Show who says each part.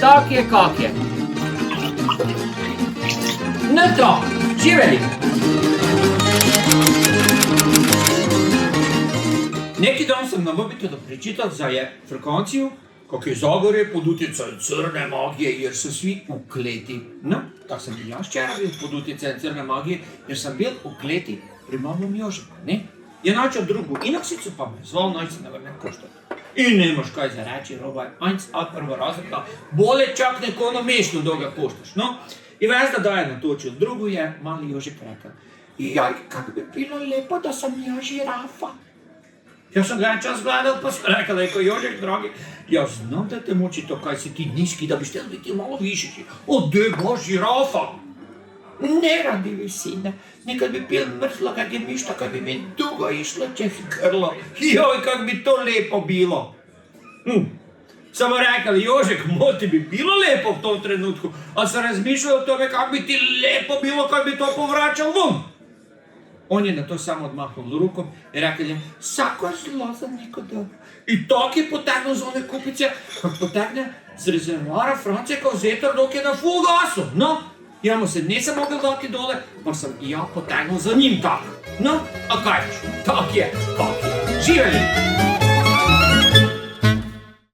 Speaker 1: tak je, kak je. No to, živeli! Neki dan sam na mobitelu prečital za frekvenciju kako je Zagorje pod utjecajem crne magije jer su svi u kleti. No, tak sam i ja včeraj bil pod utjecajem crne magije jer sam bil u kleti pri mamom Jožeku, ne? Je načel drugu inaksicu pa me zval, naj se ne vrnem koštati. I nemaš kaj za reći, robaj, ajnc ad prva razlika, bolje čak neko ono mešno da ga koštaš, no? I vezda da je natočil, drugu je mali Jožek rekel, jaj, kak bi bilo lepo da sam ja žirafa. Ja sam ga en čas gledal, pa sam rekel, Jožek, dragi, ja znam da te moči to, kaj si ti niski, da bi štel biti malo višji. Ode ba žirafa! Ne radi visine, nekad bi bil mrzla kak je mišta, kak bi mi dugo išlo čez grlo. Joj, kak bi to lepo bilo. Samo rekli, Jožek, ti bi bilo lepo v tom trenutku, a sam razmišljal o tome, kak bi ti lepo bilo, kak bi to povračal von. On je na to samo odmahnul rukom i rekel je, vsako zlo za neko dobro. I tak je potegnul z one kupice, kak potegne z rezervoara Francijeka vzetor, dok je na full gasu. No, ja mu se nisem mogel dati dole, pa sem i ja potegnul za njim tak. No, a kaj veš, tak je, kak je. Živeli!